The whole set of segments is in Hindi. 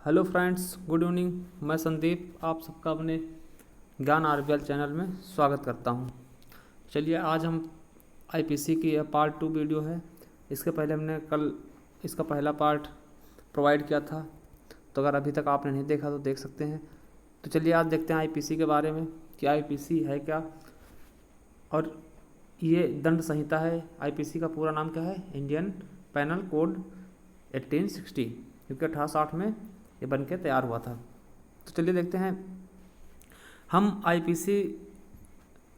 Hello friends, good evening. मैं संदीप आप सबका अपने ज्ञान आरबीएल चैनल में स्वागत करता हूं। चलिए, आज हम आईपीसी की यह पार्ट 2 वीडियो है। इसके पहले हमने कल इसका पहला पार्ट प्रोवाइड किया था, तो अगर अभी तक आपने नहीं देखा तो देख सकते हैं। तो चलिए आज देखते हैं आईपीसी के बारे में कि आईपीसी है क्या, और ये दंड संहिता है। आईपीसी का पूरा नाम क्या है? इंडियन पैनल कोड 1860, क्योंकि 1860 में ये बन के तैयार हुआ था। तो चलिए देखते हैं। हम आईपीसी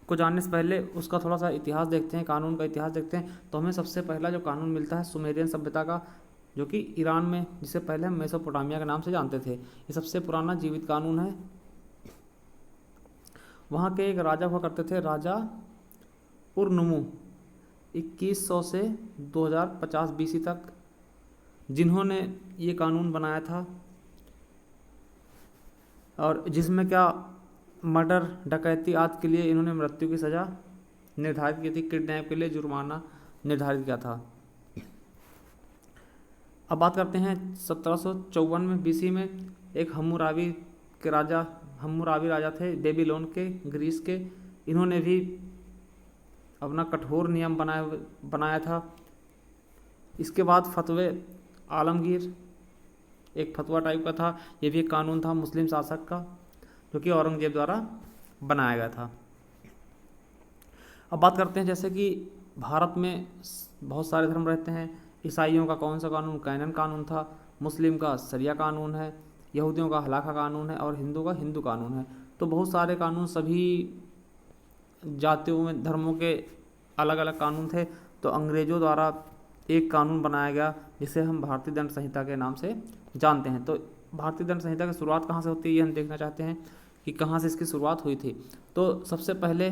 को जानने से पहले उसका थोड़ा सा इतिहास देखते हैं, कानून का इतिहास देखते हैं। तो हमें सबसे पहला जो कानून मिलता है सुमेरियन सभ्यता का, जो कि ईरान में, जिसे पहले हम मेसोपोटामिया के नाम से जानते थे। ये सबसे पुराना जीवित कानून है। वहाँ के एक राजा हुआ करते थे, राजा उरनुमु, 2100 से 2050 बीसी तक, जिन्होंने ये कानून बनाया था। और जिसमें क्या, मर्डर, डकैती आदि के लिए इन्होंने मृत्यु की सज़ा निर्धारित की थी। किडनैप के लिए जुर्माना निर्धारित किया था। अब बात करते हैं 1754 में बीसी में एक हम्मुराबी राजा थे, बेबीलोन के, ग्रीस के। इन्होंने भी अपना कठोर नियम बनाया था। इसके बाद फतवे आलमगीर, एक फतवा टाइप का था। ये भी एक कानून था मुस्लिम शासक का, जो कि औरंगजेब द्वारा बनाया गया था। अब बात करते हैं, जैसे कि भारत में बहुत सारे धर्म रहते हैं। ईसाइयों का कौन सा कानून? कैनन कानून था। मुस्लिम का शरिया कानून है। यहूदियों का हलाखा कानून है। और हिंदू का हिंदू कानून है। तो बहुत सारे कानून, सभी जातियों में, धर्मों के अलग अलग कानून थे। तो अंग्रेज़ों द्वारा एक कानून बनाया गया, जिसे हम भारतीय दंड संहिता के नाम से जानते हैं। तो भारतीय दंड संहिता की शुरुआत कहाँ से होती है, ये हम देखना चाहते हैं कि कहाँ से इसकी शुरुआत हुई थी। तो सबसे पहले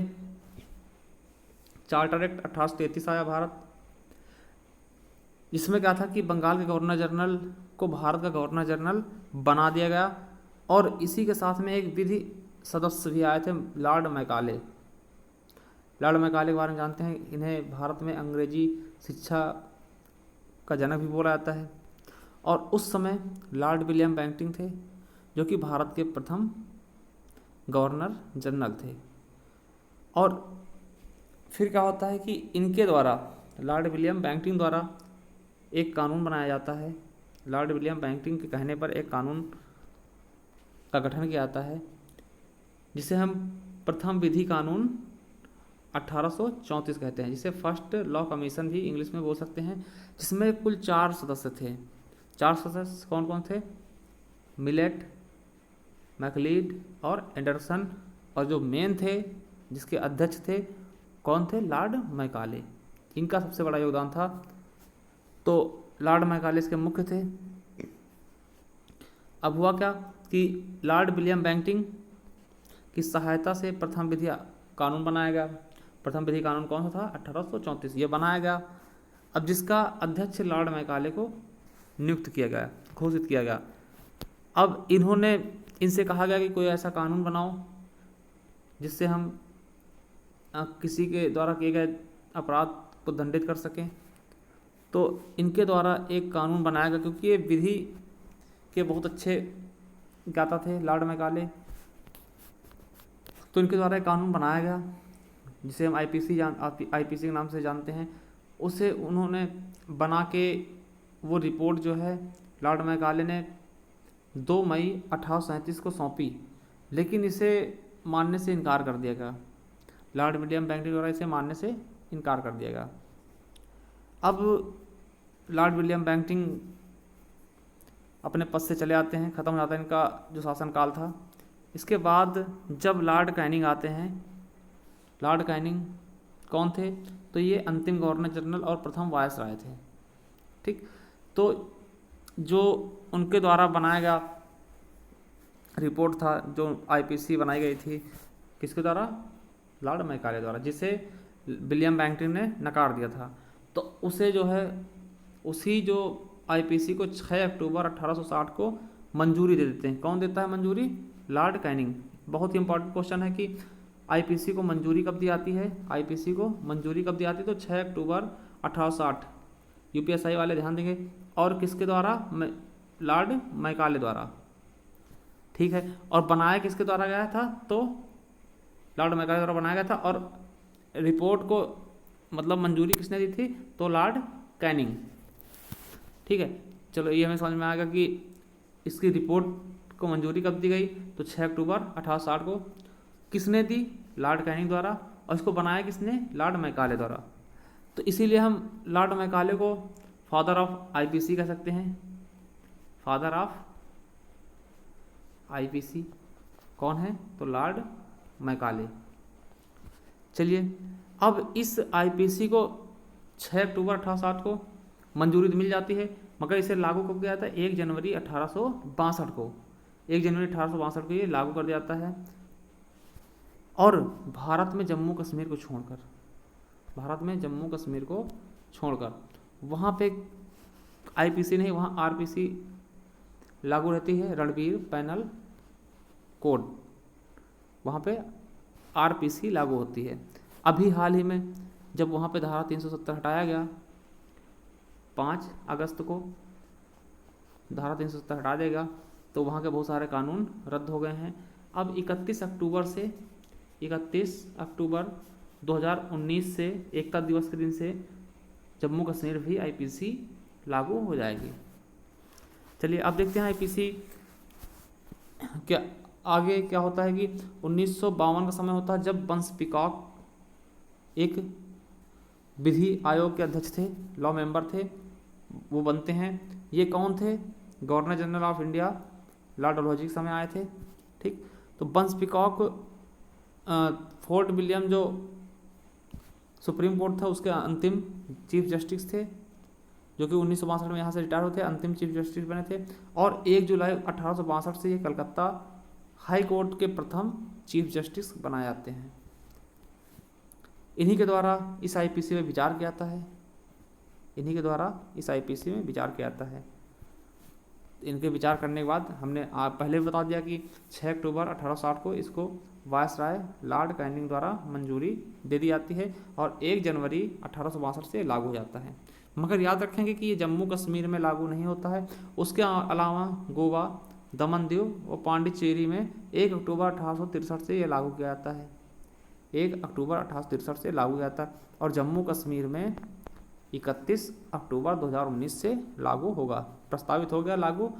चार्टर एक्ट 1833 आया भारत, जिसमें क्या था कि बंगाल के गवर्नर जनरल को भारत का गवर्नर जनरल बना दिया गया। और इसी के साथ में एक विधि सदस्य भी आए थे, लॉर्ड मैकाले। लॉर्ड मैकाले के बारे में जानते हैं। इन्हें भारत में अंग्रेजी शिक्षा का जनक भी बोला जाता है। और उस समय लॉर्ड विलियम बेंटिंक थे, जो कि भारत के प्रथम गवर्नर जनरल थे। और फिर क्या होता है कि इनके द्वारा, लॉर्ड विलियम बेंटिंक द्वारा एक कानून बनाया जाता है। लॉर्ड विलियम बेंटिंक के कहने पर एक कानून का गठन किया जाता है, जिसे हम प्रथम विधि कानून 1834 कहते हैं, जिसे फर्स्ट लॉ कमीशन भी इंग्लिश में बोल सकते हैं। जिसमें कुल 4 सदस्य थे। 4 सदस्य कौन कौन थे? मिलेट, मैकलीड और एंडरसन। और जो मेन थे, जिसके अध्यक्ष थे, कौन थे? Lord Macaulay. इनका सबसे बड़ा योगदान था। तो लॉर्ड मैकाले इसके मुख्य थे। अब हुआ क्या कि लॉर्ड विलियम बेंटिंक की सहायता से प्रथम विधि कानून बनाया गया। प्रथम विधि कानून कौन सा था? 1834, ये बनाया गया। अब जिसका अध्यक्ष लॉर्ड मैकाले को नियुक्त किया गया, घोषित किया गया। अब इनसे कहा गया कि कोई ऐसा कानून बनाओ जिससे हम किसी के द्वारा किए गए अपराध को दंडित कर सकें। तो इनके द्वारा एक कानून बनाया गया, क्योंकि ये विधि के बहुत अच्छे ज्ञाता थे लॉर्ड मैकाले। तो इनके द्वारा एक कानून बनाया गया, जिसे हम आईपीसी के नाम से जानते हैं। उसे उन्होंने बना के, वो रिपोर्ट जो है लॉर्ड मैकाले ने 2 मई 1837 को सौंपी, लेकिन इसे मानने से इनकार कर दिया गया। लॉर्ड विलियम बेंटिंक द्वारा इसे मानने से इनकार कर दिया गया। अब लॉर्ड विलियम बेंटिंक अपने पद से चले आते हैं, ख़त्म हो जाता है इनका जो शासनकाल था। इसके बाद जब लॉर्ड कैनिंग आते हैं, लॉर्ड कैनिंग कौन थे? तो ये अंतिम गवर्नर जनरल और प्रथम वायसराय थे। ठीक, तो जो उनके द्वारा बनाया गया रिपोर्ट था, जो आईपीसी बनाई गई थी, किसके द्वारा? लॉर्ड मैकाले द्वारा, जिसे विलियम बेंटिंक ने नकार दिया था। तो उसे जो है, उसी जो आईपीसी को 6 अक्टूबर 1860 को मंजूरी दे देते हैं। कौन देता है मंजूरी? Lord Canning. बहुत ही इंपॉर्टेंट क्वेश्चन है कि आईपीसी को मंजूरी कब दी जाती है? आईपीसी को मंजूरी कब दी जाती है? तो 6 अक्टूबर 1860। यूपीएसआई वाले ध्यान देंगे। और किसके द्वारा? लॉर्ड मैकाले द्वारा, ठीक है। और बनाया किसके द्वारा गया था, तो लॉर्ड मैकाले द्वारा बनाया गया था। और रिपोर्ट को मतलब मंजूरी किसने दी थी, तो लॉर्ड कैनिंग, ठीक है। चलो ये हमें समझ में आएगा कि इसकी रिपोर्ट को मंजूरी कब दी गई, तो 6 अक्टूबर 1860 को। किसने दी, लॉर्ड कैनिंग द्वारा। और इसको बनाया किसने, लॉर्ड मैकाले द्वारा। तो इसीलिए हम लॉर्ड मैकाले को फादर ऑफ आईपीसी कह सकते हैं। फादर ऑफ आईपीसी कौन है, तो लॉर्ड मैकाले। चलिए अब इस आईपीसी को 6 अक्टूबर 1860 को मंजूरी मिल जाती है, मगर इसे लागू कब किया था, 1 जनवरी 1862 को। 1 जनवरी 1862 को ये लागू कर दिया जाता है। और भारत में जम्मू कश्मीर को छोड़कर, भारत में जम्मू कश्मीर को छोड़कर वहाँ पे आईपीसी नहीं, वहाँ आरपीसी लागू रहती है, रणबीर पैनल कोड, वहाँ पे आरपीसी लागू होती है। अभी हाल ही में जब वहाँ पे धारा 370 हटाया गया, 5 अगस्त को धारा 370 हटा देगा, तो वहाँ के बहुत सारे कानून रद्द हो गए हैं। अब 31 अक्टूबर 2019 से, एकता दिवस के दिन से जम्मू कश्मीर भी आईपीसी लागू हो जाएगी। चलिए अब देखते हैं आईपीसी क्या आगे क्या होता है कि 1952 का समय होता है, जब बंस पीकॉक एक विधि आयोग के अध्यक्ष थे, लॉ मेंबर थे, वो बनते हैं। ये कौन थे, governor general of India Lord Dalhousie के समय आए थे, ठीक। तो बंस पीकॉक फोर्ट विलियम जो सुप्रीम कोर्ट था उसके अंतिम चीफ जस्टिस थे, जो कि 1962 में यहाँ से रिटायर होते, अंतिम चीफ जस्टिस बने थे। और 1 जुलाई 1862 से ये कलकत्ता हाई कोर्ट के प्रथम चीफ जस्टिस बनाए जाते हैं। इन्हीं के द्वारा इस आईपीसी में विचार किया जाता है, इन्हीं के द्वारा इस आईपीसी में विचार किया जाता है। इनके विचार करने के बाद हमने पहले भी बता दिया कि 6 अक्टूबर 1860 को इसको वायसराय लॉर्ड कैनिंग द्वारा मंजूरी दे दी जाती है और 1 जनवरी 1862 से लागू हो जाता है। मगर याद रखेंगे कि ये जम्मू कश्मीर में लागू नहीं होता है, उसके अलावा गोवा, दमन दीव और पांडिचेरी में 1 अक्टूबर 1863 से ये लागू किया जाता है, 1 अक्टूबर 1863 से लागू किया जाता है। और जम्मू कश्मीर में 31 अक्टूबर 2019 से लागू होगा, प्रस्तावित हो गया, लागू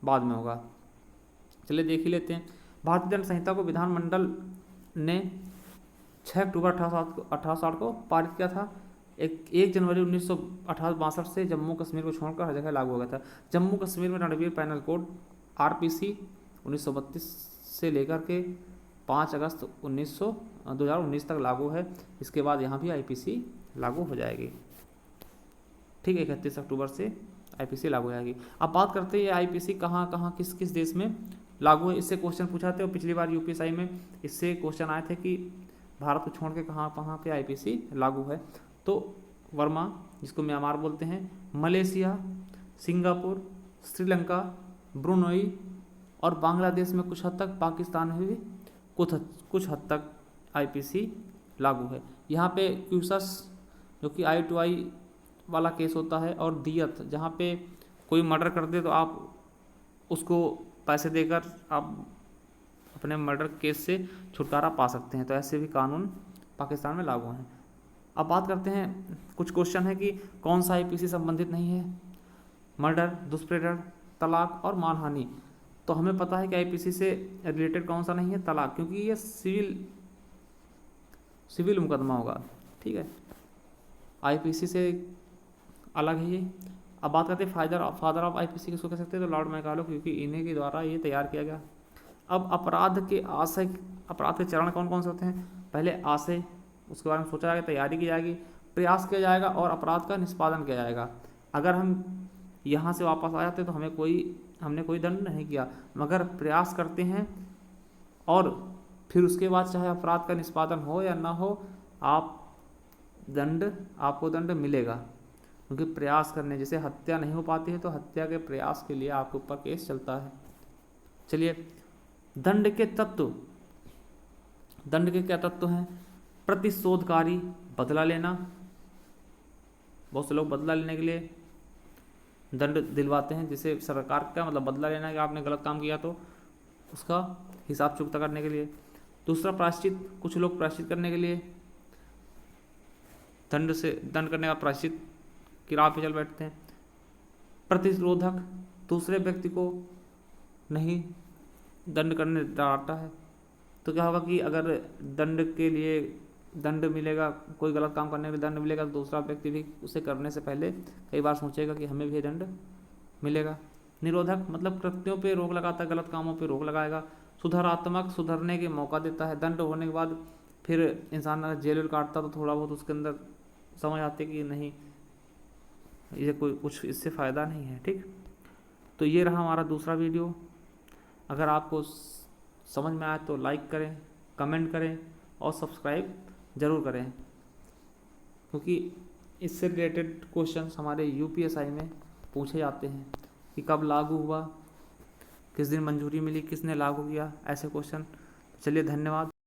बाद में होगा। चलिए देख ही लेते हैं। भारतीय दंड संहिता को विधानमंडल ने 6 अक्टूबर 1860 को पारित किया था। 1 जनवरी 1962 से जम्मू कश्मीर को छोड़कर हर जगह लागू हो गया था। जम्मू कश्मीर में रणबीर पैनल कोड आरपीसी 1932 से लेकर के 5 अगस्त 2019 तक लागू है। इसके बाद यहाँ भी आईपीसी लागू हो जाएगी, ठीक है। 31 अक्टूबर से आईपीसी लागू हो जाएगी। अब बात करते हैं आईपीसी कहाँ कहाँ किस किस देश में लागू है। इससे क्वेश्चन पूछा थे और पिछली बार यूपीएससी में इससे क्वेश्चन आए थे कि भारत को छोड़ के कहाँ कहाँ पे आईपीसी लागू है। तो वर्मा, जिसको म्यांमार बोलते हैं, मलेशिया, सिंगापुर, श्रीलंका, ब्रुनई और बांग्लादेश में कुछ हद तक, पाकिस्तान में भी कुछ हद तक आईपीसी लागू है। यहाँ पे क्यूसस जो कि आई टू आई वाला केस होता है, और दियत, जहाँ पे कोई मर्डर कर दे तो आप उसको पैसे देकर आप अपने मर्डर केस से छुटकारा पा सकते हैं। तो ऐसे भी कानून पाकिस्तान में लागू हैं। अब बात करते हैं, कुछ क्वेश्चन है कि कौन सा आईपीसी संबंधित नहीं है। मर्डर, दुष्प्रेरण, तलाक और मानहानि। तो हमें पता है कि आईपीसी से रिलेटेड कौन सा नहीं है, तलाक, क्योंकि ये सिविल मुकदमा होगा, ठीक है, आईपीसी से अलग है ये। अब बात करते हैं फादर ऑफ आईपीसी किसको कह सकते हैं, तो लॉर्ड मैकाले, क्योंकि इन्हीं के द्वारा ये तैयार किया गया। अब अपराध के चरण कौन कौन से होते हैं। पहले आशय, उसके बारे में सोचा जाएगा, तैयारी की जाएगी, प्रयास किया जाएगा और अपराध का निष्पादन किया जाएगा। अगर हम यहाँ से वापस आ जाते तो हमने कोई दंड नहीं किया, मगर प्रयास करते हैं और फिर उसके बाद चाहे अपराध का निष्पादन हो या ना हो, आपको दंड मिलेगा, क्योंकि प्रयास करने, जैसे हत्या नहीं हो पाती है तो हत्या के प्रयास के लिए आपके ऊपर केस चलता है। चलिए, दंड के क्या तत्व हैं। प्रतिशोधकारी, बदला लेना, बहुत से लोग बदला लेने के लिए दंड दिलवाते हैं, जिसे सरकार का मतलब बदला लेना है कि आपने गलत काम किया तो उसका हिसाब चुकता करने के लिए। दूसरा प्रायश्चित, कुछ लोग प्रायश्चित करने के लिए दंड करने का प्रायश्चित की राह पे चल बैठते हैं। प्रतिरोधक, दूसरे व्यक्ति को नहीं दंड करने डराता है। तो क्या होगा कि अगर दंड मिलेगा, कोई गलत काम करने में दंड मिलेगा, तो दूसरा व्यक्ति भी उसे करने से पहले कई बार सोचेगा कि हमें भी दंड मिलेगा। निरोधक मतलब कृत्यों पे रोक लगाता है, गलत कामों पे रोक लगाएगा। सुधारात्मक, सुधरने के मौका देता है। दंड होने के बाद फिर इंसान अगर जेल काटता तो थोड़ा बहुत उसके अंदर समझ आती है कि नहीं, ये कोई कुछ इससे फ़ायदा नहीं है। ठीक, तो ये रहा हमारा दूसरा वीडियो। अगर आपको समझ में आए तो लाइक करें, कमेंट करें और सब्सक्राइब ज़रूर करें, क्योंकि इससे रिलेटेड क्वेश्चंस हमारे यूपीएसआई में पूछे जाते हैं कि कब लागू हुआ, किस दिन मंजूरी मिली, किसने लागू किया, ऐसे क्वेश्चन। चलिए, धन्यवाद।